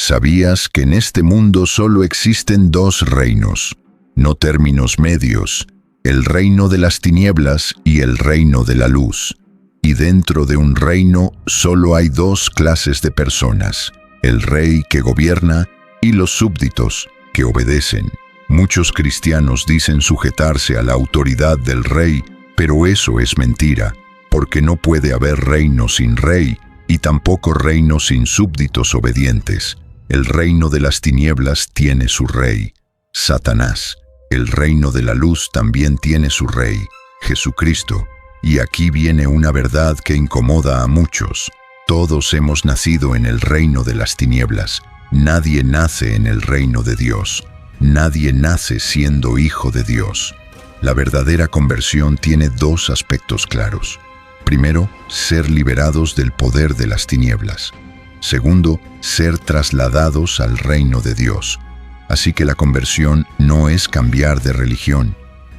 ¿Sabías que en este mundo solo existen dos reinos, no términos medios, el reino de las tinieblas y el reino de la luz? Y dentro de un reino solo hay dos clases de personas, el rey que gobierna y los súbditos que obedecen. Muchos cristianos dicen sujetarse a la autoridad del rey, pero eso es mentira, porque no puede haber reino sin rey y tampoco reino sin súbditos obedientes. El reino de las tinieblas tiene su rey, Satanás. El reino de la luz también tiene su rey, Jesucristo. Y aquí viene una verdad que incomoda a muchos. Todos hemos nacido en el reino de las tinieblas. Nadie nace en el reino de Dios. Nadie nace siendo hijo de Dios. La verdadera conversión tiene dos aspectos claros. Primero, ser liberados del poder de las tinieblas. Segundo, ser trasladados al reino de Dios. Así que la conversión no es cambiar de religión,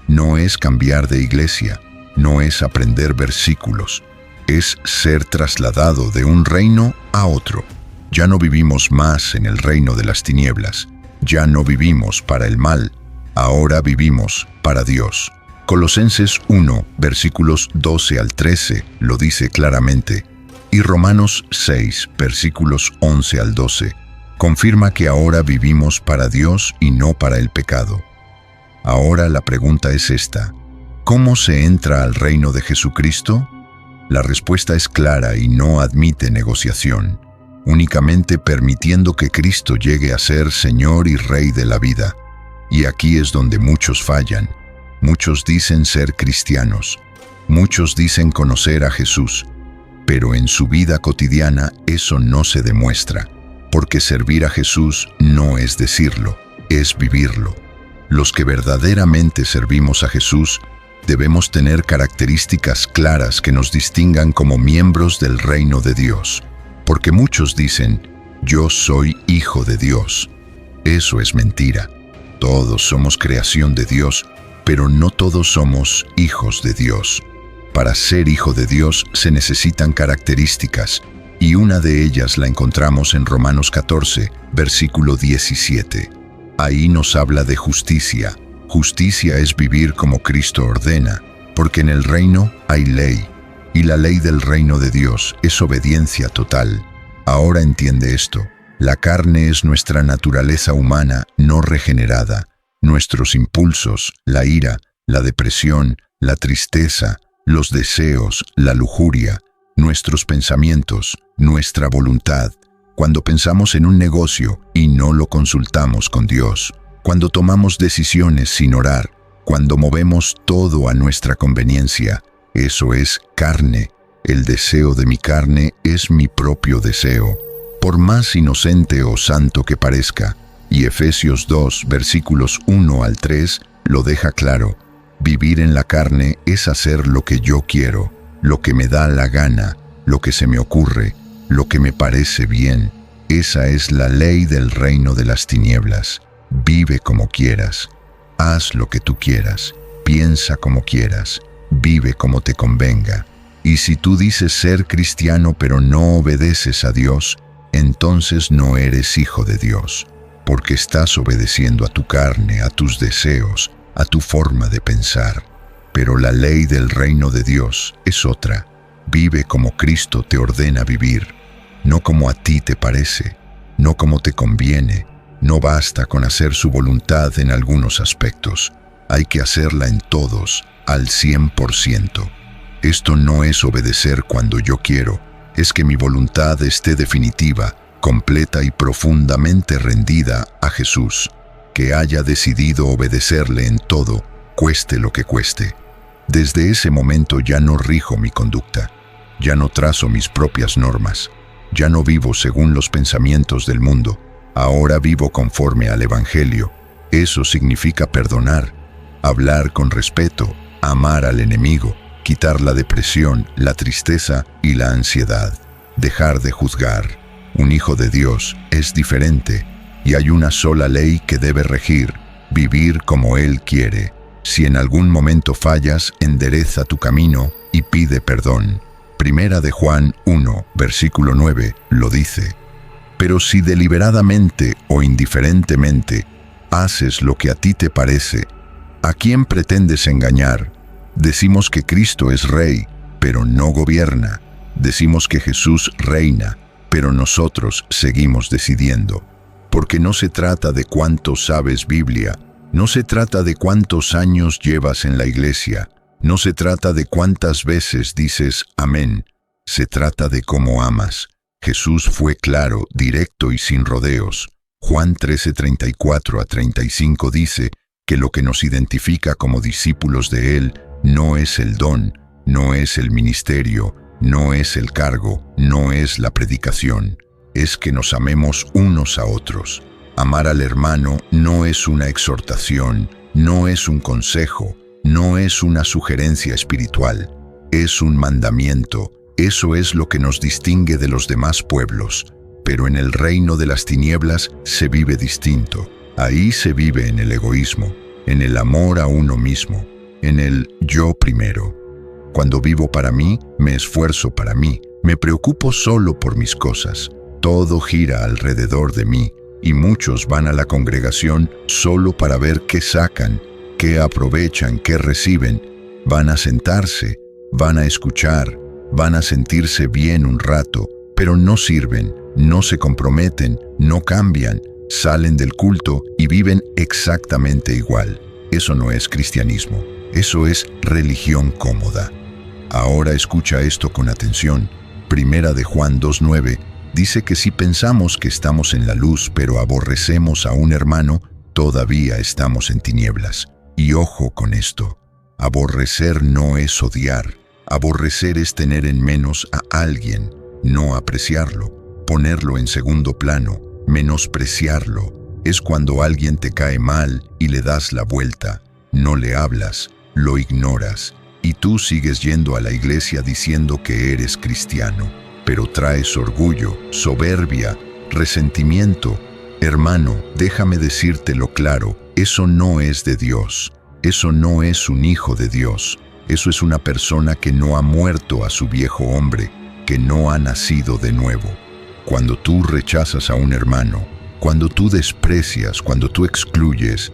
no es cambiar de iglesia, no es aprender versículos, es ser trasladado de un reino a otro. Ya no vivimos más en el reino de las tinieblas, ya no vivimos para el mal, ahora vivimos para Dios. Colosenses 1, versículos 12 al 13, lo dice claramente, y Romanos 6, versículos 11 al 12, confirma que ahora vivimos para Dios y no para el pecado. Ahora la pregunta es esta: ¿cómo se entra al reino de Jesucristo? La respuesta es clara y no admite negociación, únicamente permitiendo que Cristo llegue a ser Señor y Rey de la vida. Y aquí es donde muchos fallan. Muchos dicen ser cristianos, muchos dicen conocer a Jesús, pero en su vida cotidiana eso no se demuestra, porque servir a Jesús no es decirlo, es vivirlo. Los que verdaderamente servimos a Jesús debemos tener características claras que nos distingan como miembros del reino de Dios, porque muchos dicen, yo soy hijo de Dios. Eso es mentira. Todos somos creación de Dios, pero no todos somos hijos de Dios. Para ser hijo de Dios se necesitan características, y una de ellas la encontramos en Romanos 14, versículo 17. Ahí nos habla de justicia. Justicia es vivir como Cristo ordena, porque en el reino hay ley, y la ley del reino de Dios es obediencia total. Ahora entiende esto. La carne es nuestra naturaleza humana no regenerada, nuestros impulsos, la ira, la depresión, la tristeza, los deseos, la lujuria, nuestros pensamientos, nuestra voluntad, cuando pensamos en un negocio y no lo consultamos con Dios, cuando tomamos decisiones sin orar, cuando movemos todo a nuestra conveniencia, eso es carne. El deseo de mi carne es mi propio deseo, por más inocente o santo que parezca. Y Efesios 2, versículos 1 al 3, lo deja claro. Vivir en la carne es hacer lo que yo quiero, lo que me da la gana, lo que se me ocurre, lo que me parece bien. Esa es la ley del reino de las tinieblas. Vive como quieras, haz lo que tú quieras, piensa como quieras, vive como te convenga. Y si tú dices ser cristiano pero no obedeces a Dios, entonces no eres hijo de Dios, porque estás obedeciendo a tu carne, a tus deseos, a tu forma de pensar. Pero la ley del reino de Dios es otra. Vive como Cristo te ordena vivir, no como a ti te parece, no como te conviene. No basta con hacer su voluntad en algunos aspectos, hay que hacerla en todos, al 100%. Esto no es obedecer cuando yo quiero, es que mi voluntad esté definitiva, completa y profundamente rendida a Jesús, que haya decidido obedecerle en todo, cueste lo que cueste. Desde ese momento ya no rijo mi conducta, ya no trazo mis propias normas, ya no vivo según los pensamientos del mundo. Ahora vivo conforme al Evangelio. Eso significa perdonar, hablar con respeto, amar al enemigo, quitar la depresión, la tristeza y la ansiedad, dejar de juzgar. Un hijo de Dios es diferente y hay una sola ley que debe regir, vivir como Él quiere. Si en algún momento fallas, endereza tu camino y pide perdón. Primera de Juan 1, versículo 9, lo dice. Pero si deliberadamente o indiferentemente haces lo que a ti te parece, ¿a quién pretendes engañar? Decimos que Cristo es Rey, pero no gobierna. Decimos que Jesús reina, pero nosotros seguimos decidiendo. Porque no se trata de cuánto sabes Biblia, no se trata de cuántos años llevas en la iglesia, no se trata de cuántas veces dices amén, se trata de cómo amas. Jesús fue claro, directo y sin rodeos. Juan 13:34-35 dice que lo que nos identifica como discípulos de Él no es el don, no es el ministerio, no es el cargo, no es la predicación, es que nos amemos unos a otros. Amar al hermano no es una exhortación, no es un consejo, no es una sugerencia espiritual, es un mandamiento. Eso es lo que nos distingue de los demás pueblos, pero en el reino de las tinieblas se vive distinto. Ahí se vive en el egoísmo, en el amor a uno mismo, en el yo primero. Cuando vivo para mí, me esfuerzo para mí, me preocupo solo por mis cosas. Todo gira alrededor de mí y muchos van a la congregación solo para ver qué sacan, qué aprovechan, qué reciben. Van a sentarse, van a escuchar, van a sentirse bien un rato, pero no sirven, no se comprometen, no cambian, salen del culto y viven exactamente igual. Eso no es cristianismo, eso es religión cómoda. Ahora escucha esto con atención. Primera de Juan 2:9 dice que si pensamos que estamos en la luz pero aborrecemos a un hermano, todavía estamos en tinieblas. Y ojo con esto, aborrecer no es odiar. Aborrecer es tener en menos a alguien, no apreciarlo, ponerlo en segundo plano, menospreciarlo. Es cuando alguien te cae mal y le das la vuelta, no le hablas, lo ignoras, y tú sigues yendo a la iglesia diciendo que eres cristiano, pero traes orgullo, soberbia, resentimiento. Hermano, déjame decírtelo claro, eso no es de Dios, eso no es un hijo de Dios. Eso es una persona que no ha muerto a su viejo hombre, que no ha nacido de nuevo. Cuando tú rechazas a un hermano, cuando tú desprecias, cuando tú excluyes,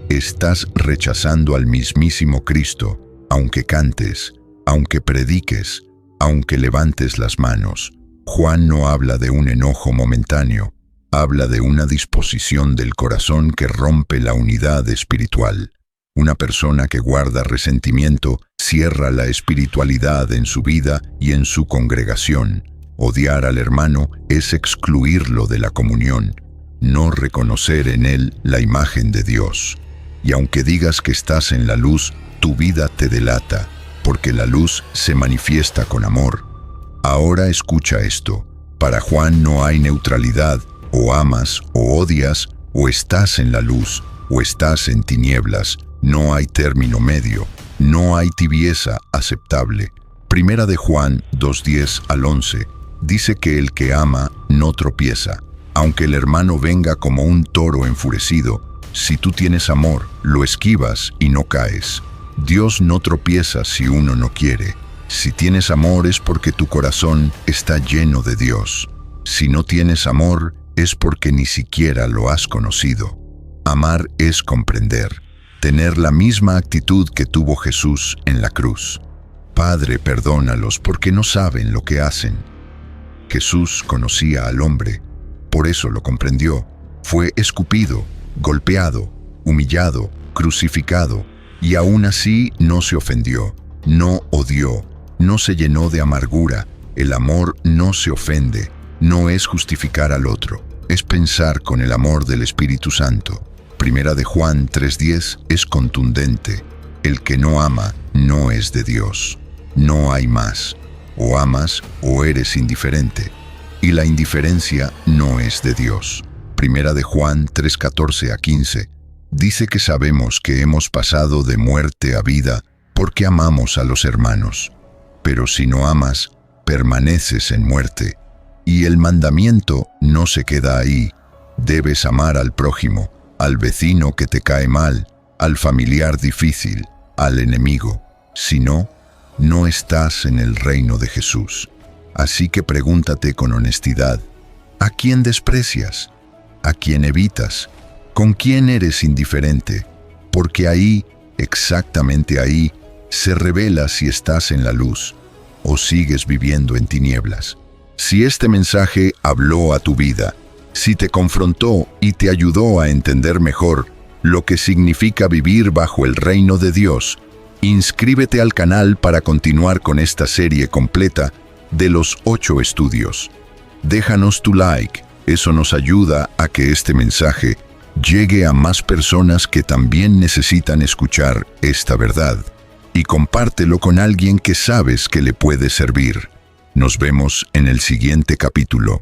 estás rechazando al mismísimo Cristo, aunque cantes, aunque prediques, aunque levantes las manos. Juan no habla de un enojo momentáneo, habla de una disposición del corazón que rompe la unidad espiritual. Una persona que guarda resentimiento cierra la espiritualidad en su vida y en su congregación. Odiar al hermano es excluirlo de la comunión, no reconocer en él la imagen de Dios. Y aunque digas que estás en la luz, tu vida te delata, porque la luz se manifiesta con amor. Ahora escucha esto. Para Juan no hay neutralidad, o amas o odias, o estás en la luz, o estás en tinieblas. No hay término medio, no hay tibieza aceptable. Primera de Juan 2:10-11 dice que el que ama no tropieza. Aunque el hermano venga como un toro enfurecido, si tú tienes amor, lo esquivas y no caes. Dios no tropieza si uno no quiere. Si tienes amor es porque tu corazón está lleno de Dios. Si no tienes amor es porque ni siquiera lo has conocido. Amar es comprender. Tener la misma actitud que tuvo Jesús en la cruz. Padre, perdónalos porque no saben lo que hacen. Jesús conocía al hombre, por eso lo comprendió. Fue escupido, golpeado, humillado, crucificado, y aún así no se ofendió, no odió, no se llenó de amargura. El amor no se ofende, no es justificar al otro, es pensar con el amor del Espíritu Santo. Primera de Juan 3:10 es contundente. El que no ama no es de Dios. No hay más. O amas o eres indiferente. Y la indiferencia no es de Dios. Primera de Juan 3:14-15 dice que sabemos que hemos pasado de muerte a vida porque amamos a los hermanos. Pero si no amas, permaneces en muerte. Y el mandamiento no se queda ahí. Debes amar al prójimo, al vecino que te cae mal, al familiar difícil, al enemigo. Si no, no estás en el reino de Jesús. Así que pregúntate con honestidad, ¿A quién desprecias? ¿A quién evitas? ¿Con quién eres indiferente? Porque ahí, exactamente ahí, se revela si estás en la luz o sigues viviendo en tinieblas. Si este mensaje habló a tu vida, si te confrontó y te ayudó a entender mejor lo que significa vivir bajo el reino de Dios, inscríbete al canal para continuar con esta serie completa de los 8 estudios. Déjanos tu like, eso nos ayuda a que este mensaje llegue a más personas que también necesitan escuchar esta verdad, y compártelo con alguien que sabes que le puede servir. Nos vemos en el siguiente capítulo.